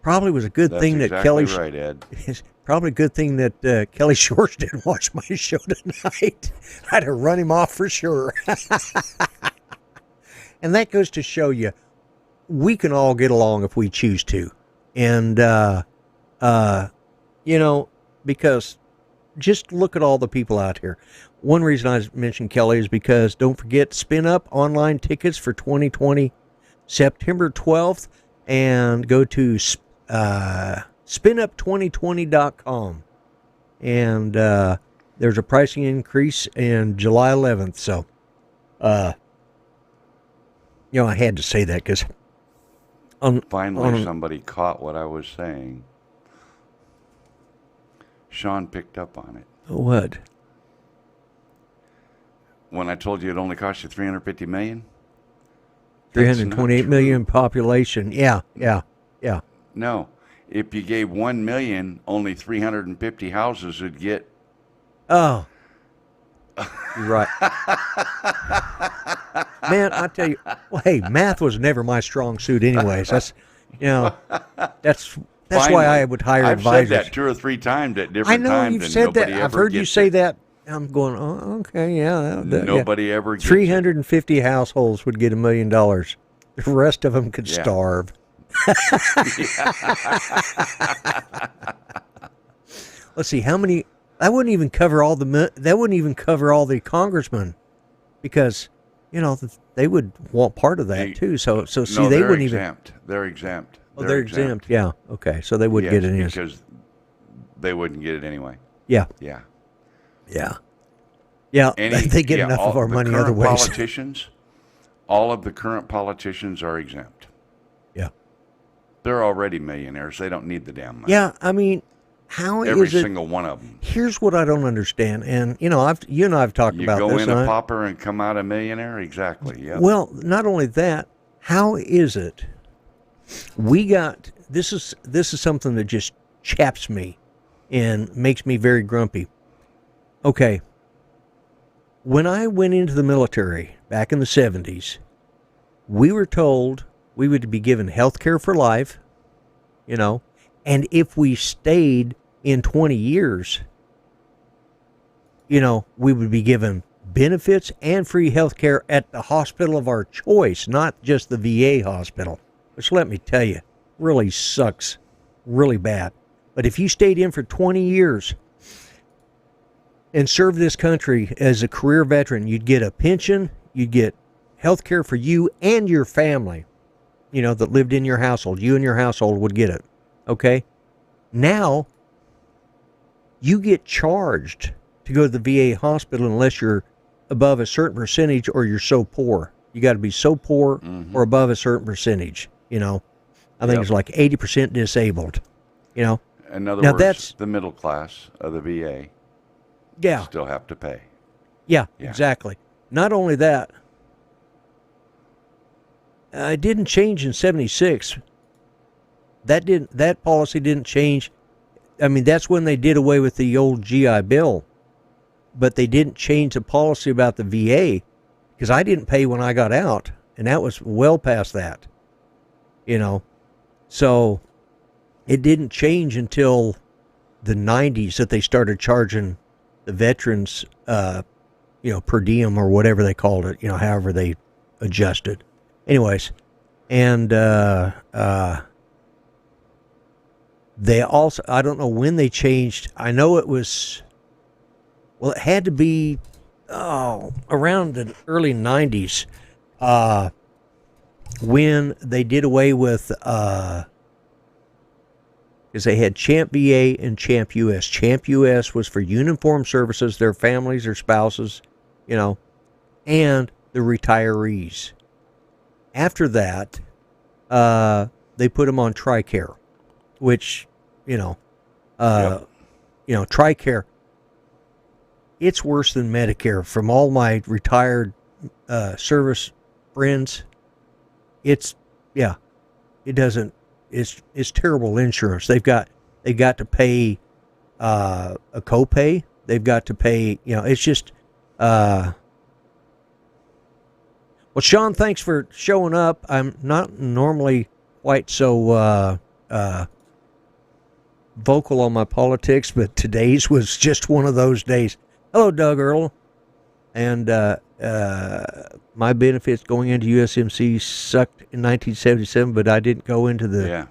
probably was a good thing that Kelly. That's exactly right, Ed. It's probably a good thing that Kelly Shores didn't watch my show tonight. I'd have run him off for sure. And that goes to show you, we can all get along if we choose to. And, because just look at all the people out here. One reason I mentioned Kelly is because don't forget, Spin Up online tickets for 2020, September 12th, and go to spinup2020.com. And there's a pricing increase in July 11th. So, I had to say that because finally somebody caught what I was saying. Sean picked up on it. What? When I told you it only cost you $350 million? 328 million population. Yeah. No. If you gave 1 million, only 350 houses would get. Oh. You're right. Man, I tell you, well, hey, math was never my strong suit anyways. That's why I would hire advisors. I've said that 2 or 3 times at different times. I know you've said that. I've heard you say that I'm going, oh, okay, yeah. Nobody ever gets it. 350 households would get $1 million. The rest of them could Yeah. starve. Let's see how many. That wouldn't even cover all the congressmen, because they would want part of that too. So see, No, they they're wouldn't exempt. They're exempt. even. Oh, they're exempt. Yeah. Okay. So they wouldn't get it in. Because they wouldn't get it anyway. Yeah. Yeah. Yeah. Yeah. They get enough of our money other ways. Politicians, all of the current politicians are exempt. Yeah. They're already millionaires. They don't need the damn money. Yeah. I mean, how Every is it? single one of them. Here's what I don't understand, and you and I've talked You about go this. in a pauper and come out a millionaire? Exactly, yeah. Well, not only that, how is it we got this is something that just chaps me and makes me very grumpy. Okay. When I went into the military back in the 70s, we were told we would be given health care for life, and if we stayed in 20 years, we would be given benefits and free health care at the hospital of our choice, not just the VA hospital, which, let me tell you, really sucks really bad. But if you stayed in for 20 years and served this country as a career veteran, you'd get a pension, you'd get health care for you and your family, that lived in your household. You and your household would get it. Okay? Now, you get charged to go to the VA hospital unless you're above a certain percentage or you're so poor. You got to be so poor or above a certain percentage. I think it's like 80% disabled. In other words, that's the middle class of the VA. Yeah. Still have to pay. Yeah, exactly. Not only that, it didn't change in 76. That policy didn't change. I mean, that's when they did away with the old GI Bill, but they didn't change the policy about the VA, because I didn't pay when I got out, and that was well past that. So it didn't change until the 90s that they started charging the veterans, per diem or whatever they called it, however they adjusted. Anyways, and they also, I don't know when they changed. I know it was, it had to be around the early 90s when they did away with, because they had Champ VA and Champ US. Champ US was for uniformed services, their families, their spouses, and the retirees. After that, they put them on TRICARE, which, TRICARE, it's worse than Medicare. From all my retired service friends, it's terrible insurance. They've got to pay a copay. They've got to pay, it's just, well, Sean, thanks for showing up. I'm not normally quite so vocal on my politics, but today's was just one of those days. Hello, Doug Earl. And my benefits going into USMC sucked in 1977, but I didn't go into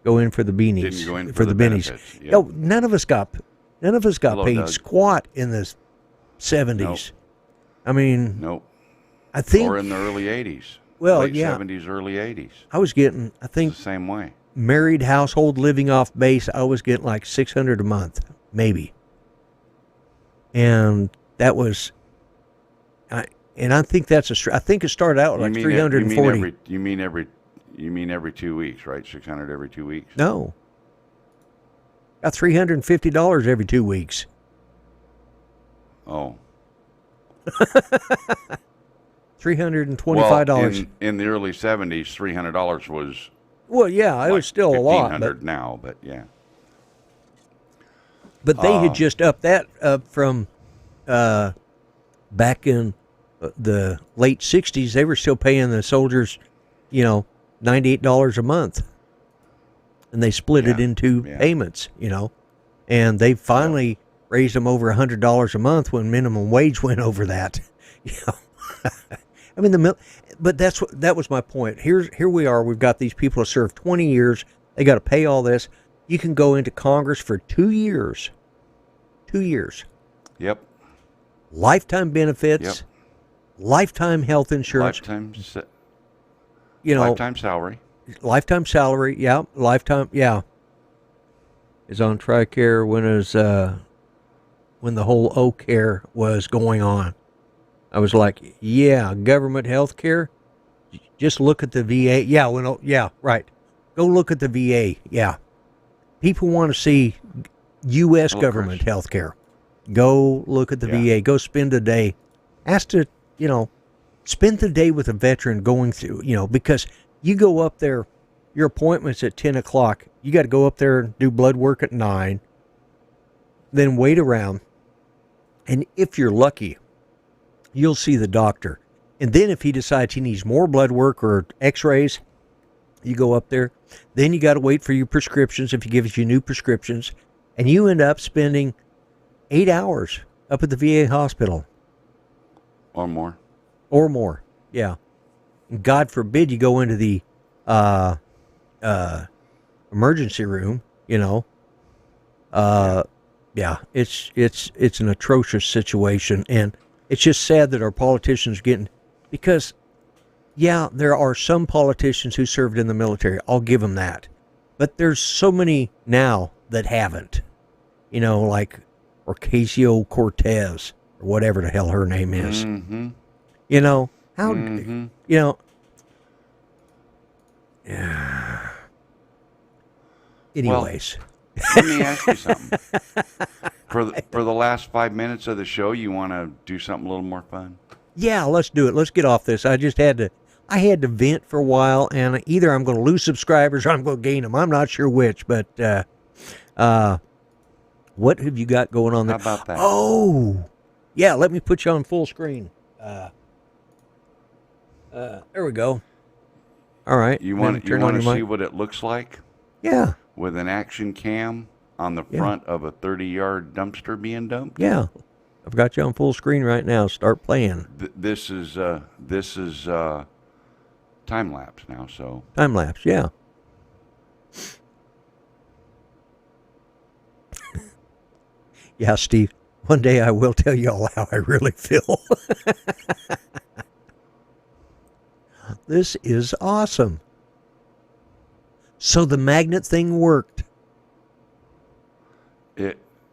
go in for the beanies. Didn't go in for the bennies. Yep. No, none of us got Hello, paid Doug. squat in the 70s. Nope. I mean, Nope. I think, Or in the early 80s. Well, Late yeah. 70s, early 80s. I was getting, I think, It's the same way. married household living off base, I was getting like $600 a month, maybe. And that was, I think that's I think it started out like 340. You mean every 2 weeks, right? 600 every 2 weeks. No. Got $350 every 2 weeks. Oh. $325. Well, in the early 70s, $300 was. Well, yeah, it was still a lot. $1,500 now, but yeah. But they had just upped that up from back in the late 60s. They were still paying the soldiers, $98 a month. And they split it into payments, And they finally raised them over $100 a month when minimum wage went over that. You know, I mean but that was my point. Here we are. We've got these people who served 20 years. They got to pay all this. You can go into Congress for 2 years. 2 years. Yep. Lifetime benefits. Yep. Lifetime health insurance. Lifetime salary. Lifetime salary. Yeah. Lifetime. Yeah. Is on TRICARE when the whole O-Care was going on. I was like, yeah, government health care. Just look at the VA. Yeah, right. Go look at the VA. Yeah. People want to see U.S. government health care. Go look at the VA. Go spend a day. Ask to, spend the day with a veteran going through, because you go up there, your appointment's at 10 o'clock. You got to go up there and do blood work at 9. Then wait around. And if you're lucky, you'll see the doctor. And then if he decides he needs more blood work or x-rays, you go up there. Then you got to wait for your prescriptions if he gives you new prescriptions. And you end up spending 8 hours up at the VA hospital. Or more. Or more, yeah. And God forbid you go into the emergency room, Yeah, it's an atrocious situation. And it's just sad that our politicians are getting... Because, yeah, there are some politicians who served in the military. I'll give them that. But there's so many now that haven't. Like Ocasio-Cortez, or whatever the hell her name is. Mm-hmm. Yeah. Anyways. Well, let me ask you something. For the last 5 minutes of the show, you want to do something a little more fun? Yeah, let's do it. Let's get off this. I had to vent for a while, and either I'm going to lose subscribers or I'm going to gain them. I'm not sure which, but what have you got going on there? How about that? Oh, yeah, let me put you on full screen. There we go. All right. You want to see what it looks like? Yeah. With an action cam on the front of a 30-yard dumpster being dumped? Yeah. I've got you on full screen right now. Start playing. This is time lapse now, so. Time lapse, yeah. Yeah, Steve. One day I will tell you all how I really feel. This is awesome. So the magnet thing worked.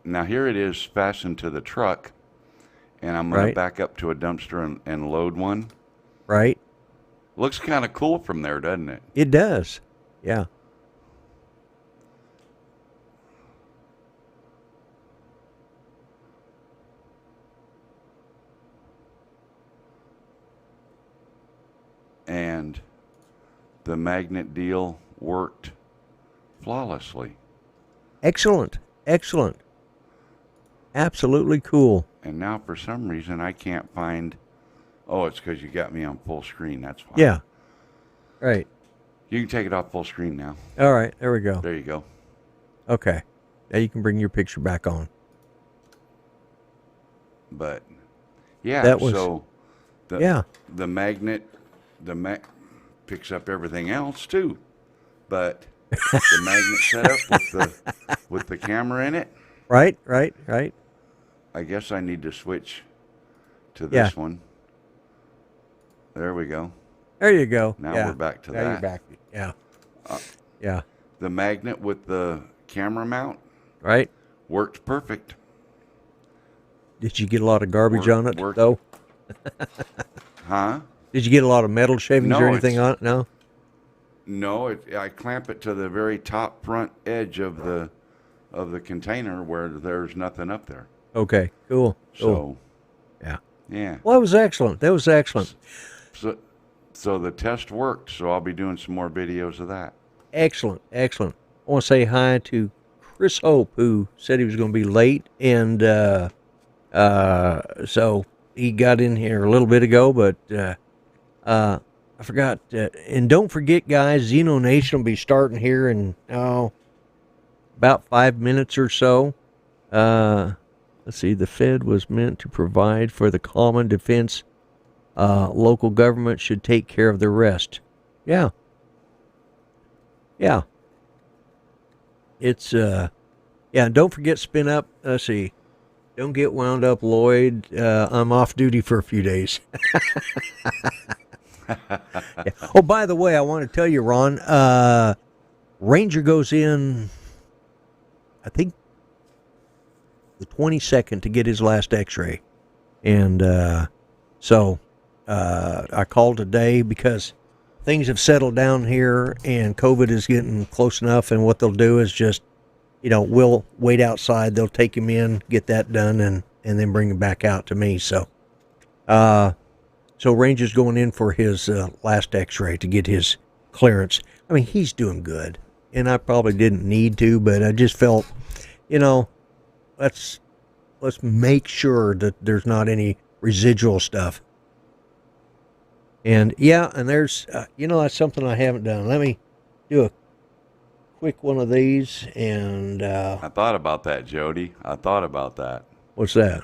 Now here it is fastened to the truck, and I'm going to back up to a dumpster and load one. Right. Looks kind of cool from there, doesn't it? It does. Yeah. And the magnet deal worked flawlessly. Excellent. Excellent. Absolutely cool. And now for some reason I can't find... Oh, it's because you got me on full screen. That's fine. Yeah. Right. You can take it off full screen now. All right. There we go. There you go. Okay. Now you can bring your picture back on. But, yeah. That was, so, the magnet... picks up everything else too, but the magnet setup with the camera in it. Right. I guess I need to switch to this one. There we go. There you go. Now we're back to that. Now you're back. Yeah. Yeah. The magnet with the camera mount. Right. Worked perfect. Did you get a lot of garbage on it though? Huh? Did you get a lot of metal shavings or anything on it? No? No, I clamp it to the very top front edge of the container where there's nothing up there. Okay, cool. So, yeah. Well, that was excellent. So the test worked, so I'll be doing some more videos of that. Excellent. I want to say hi to Chris Hope, who said he was going to be late, and so he got in here a little bit ago, but... I forgot, and don't forget, guys, Xeno Nation will be starting here in about 5 minutes or so. let's see, the Fed was meant to provide for the common defense. Local government should take care of the rest. Yeah. Yeah. It's, yeah, don't forget spin up. Let's see. Don't get wound up, Lloyd. I'm off duty for a few days. Yeah. Oh, by the way, I want to tell you, Ron, Ranger goes in, I think, the 22nd to get his last x-ray. And so I called today because things have settled down here and COVID is getting close enough. And what they'll do is just, we'll wait outside. They'll take him in, get that done, and then bring him back out to me. So Ranger's going in for his last x-ray to get his clearance. I mean, he's doing good. And I probably didn't need to, but I just felt, let's make sure that there's not any residual stuff. And and there's, that's something I haven't done. Let me do a quick one of these. And I thought about that, Jody. I thought about that. What's that?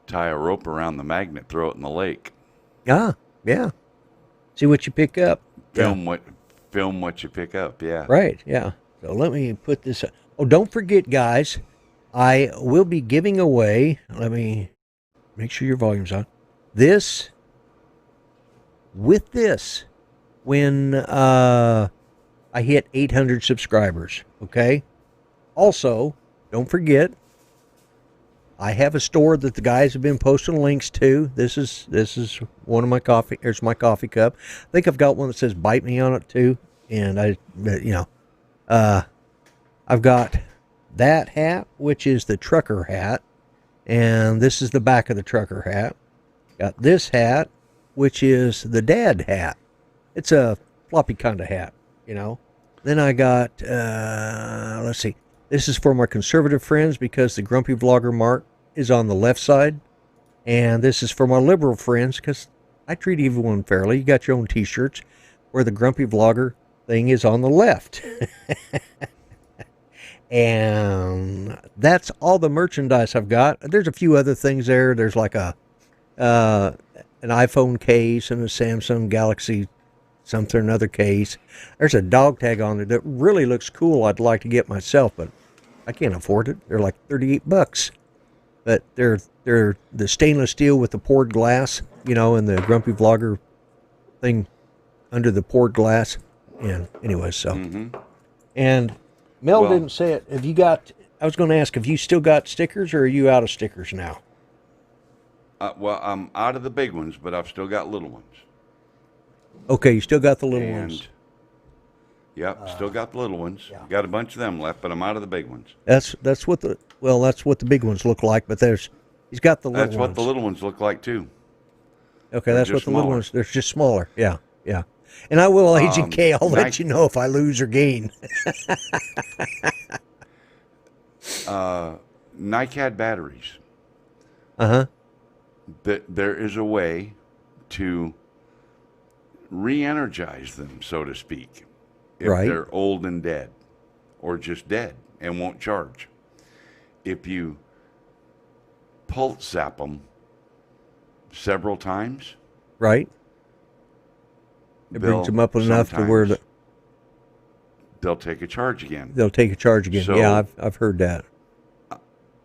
Tie a rope around the magnet, throw it in the lake. Yeah. See what you pick up. Film what you pick up. Yeah. Right. Yeah. So let me put this up. Oh, don't forget, guys, I will be giving away, let me make sure your volume's on, when I hit 800 subscribers, okay? Also, don't forget, I have a store that the guys have been posting links to. This is one of my coffee, here's my coffee cup. I think I've got one that says "Bite Me" on it too, and I've got that hat, which is the trucker hat, and this is the back of the trucker hat. Got this hat, which is the dad hat. It's a floppy kind of hat, Then I got, let's see, this is for my conservative friends because the Grumpy Vlogger mark is on the left side, and this is for my liberal friends because I treat everyone fairly. You got your own t-shirts where the Grumpy Vlogger thing is on the left. And that's all the merchandise I've got. There's a few other things there. There's like an iPhone case and a Samsung Galaxy something or another case. There's a dog tag on there that really looks cool. I'd like to get myself, but I can't afford it. They're like $38. But they're the stainless steel with the poured glass, and the Grumpy Vlogger thing under the poured glass. And anyway, so. Mm-hmm. And Mel didn't say it. I was going to ask, have you still got stickers or are you out of stickers now? I'm out of the big ones, but I've still got little ones. Okay, you still got the little ones. Yep, still got the little ones. Yeah. Got a bunch of them left, but I'm out of the big ones. That's what the big ones look like, but he's got the little ones. That's what the little ones look like too. Okay, that's what the little ones, they're just smaller. Yeah. And I will, Agent K, I'll let you know if I lose or gain. NiCad batteries. Uh-huh. There is a way to re-energize them, so to speak, if they're old and dead, or just dead and won't charge. If you pulse zap them several times, right, it brings them up enough to where they'll take a charge again. So, yeah, I've heard that.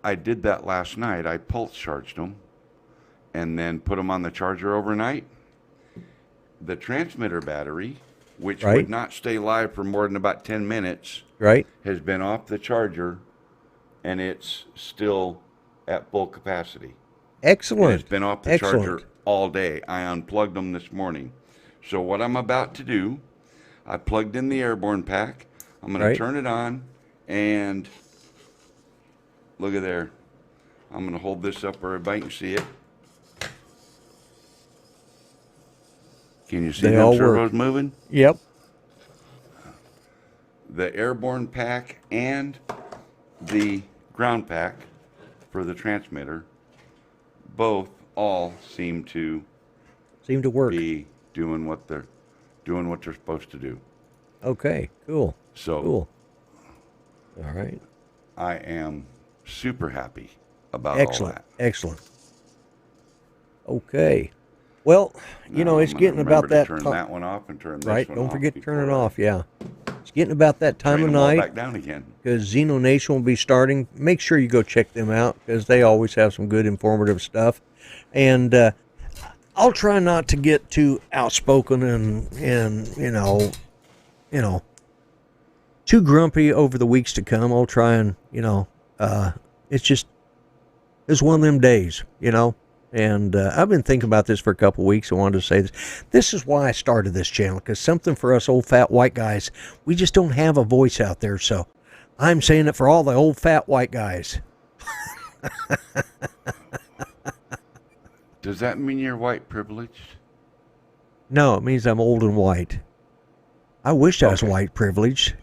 I did that last night. I pulse charged them and then put them on the charger overnight. The transmitter battery, which would not stay live for more than about 10 minutes, has been off the charger, and it's still at full capacity. Excellent. And it's been off the charger all day. I unplugged them this morning. So what I'm about to do, I plugged in the airborne pack. I'm going to turn it on, and look at there. I'm going to hold this up where everybody can see it. Can you see them servos moving? Yep. The airborne pack and the ground pack for the transmitter, all seem to work. Be doing what they're supposed to do. Okay, cool. So cool. All right. I am super happy about Excellent. all that. Excellent. Okay. Well, you know, Now, it's I'm gonna getting about remember that to turn time. that one off and turn Right? this one Don't off. forget to turn it before I off. Yeah. It's getting about that time train of them all night back down again. because Xeno Nation will be starting. Make sure you go check them out because they always have some good informative stuff. And I'll try not to get too outspoken and too grumpy over the weeks to come. I'll try and it's one of them days, And I've been thinking about this for a couple of weeks. I wanted to say this. This is why I started this channel, because something for us old fat white guys, we just don't have a voice out there. So I'm saying it for all the old fat white guys. Does that mean you're white privileged? No, it means I'm old and white. I wished I was Okay. white privileged,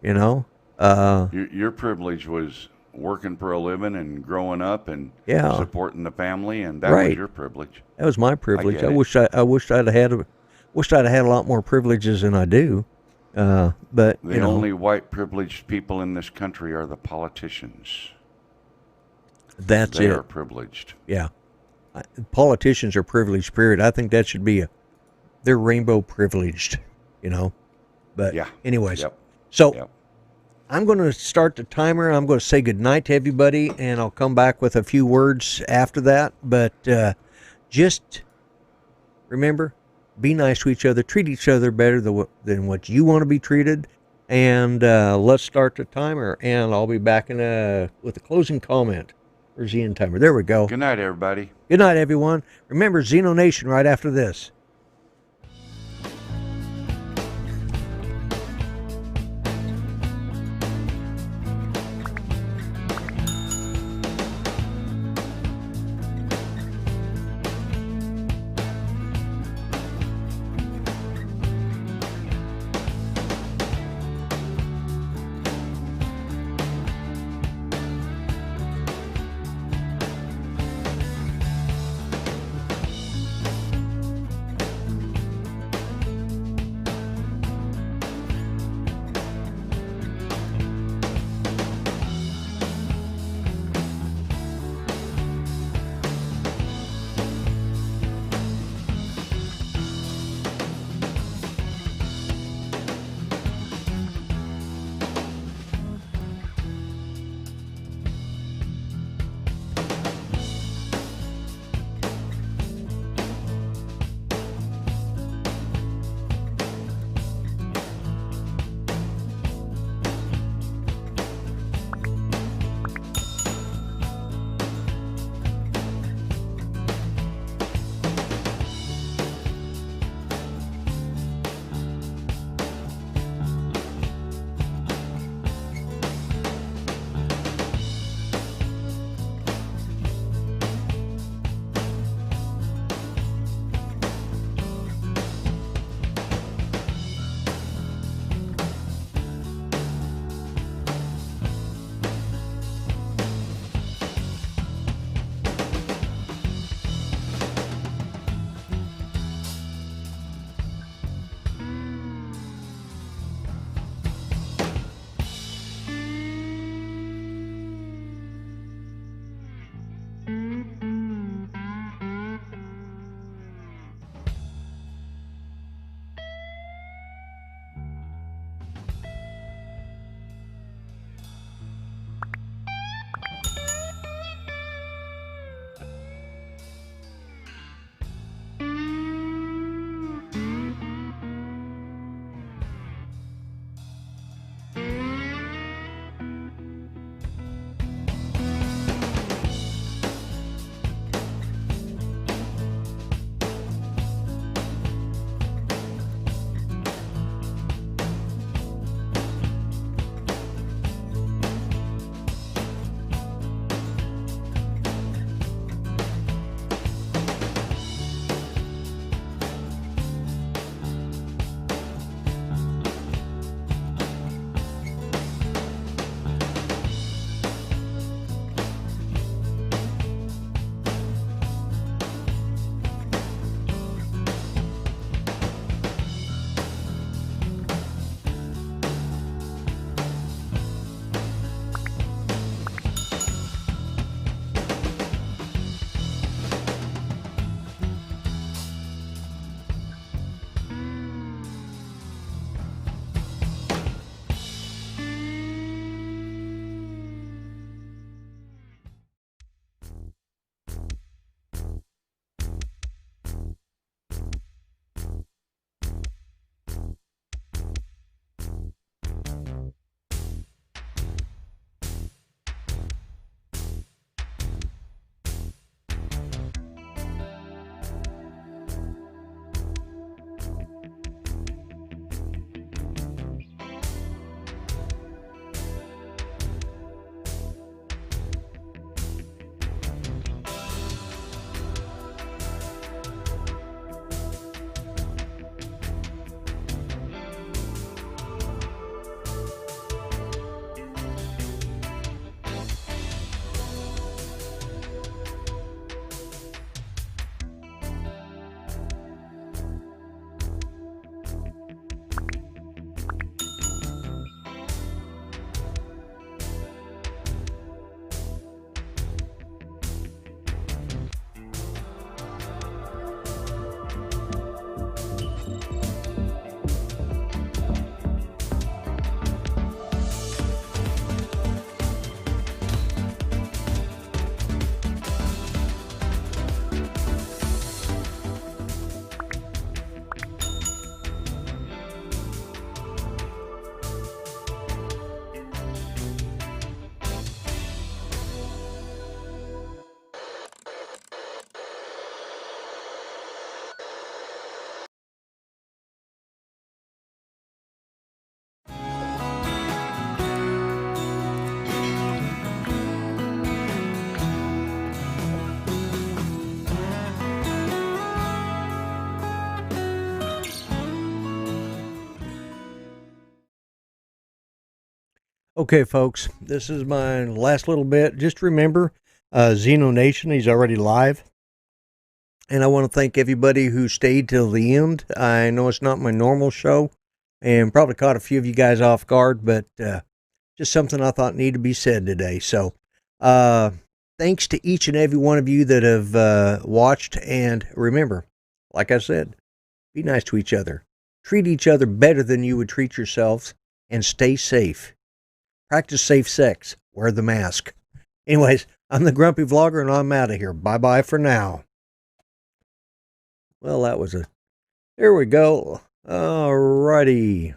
Your privilege was working for a living and growing up and Yeah. supporting the family, and that Right. was your privilege. That was my privilege. get I it. wished I'd have had a lot more privileges than I do. But The only white privileged people in this country are the politicians. that's They it. are privileged. Yeah. Politicians are privileged, period. I think that should be they're rainbow privileged, But Yeah. anyways, Yep. so Yep. I'm going to start the timer. I'm going to say goodnight to everybody, and I'll come back with a few words after that. But just remember, be nice to each other. Treat each other better than what you want to be treated. And let's start the timer, and I'll be back with a closing comment. Where's the end timer? There we go. Good night, everybody. Good night, everyone. Remember, Xeno Nation right after this. Okay, folks, this is my last little bit. Just remember, Xeno Nation, he's already live. And I want to thank everybody who stayed till the end. I know it's not my normal show and probably caught a few of you guys off guard, but just something I thought needed to be said today. So thanks to each and every one of you that have watched. And remember, like I said, be nice to each other. Treat each other better than you would treat yourselves, and stay safe. Practice safe sex. Wear the mask. Anyways, I'm the Grumpy Vlogger, and I'm out of here. Bye-bye for now. Well, that was there we go. Alrighty.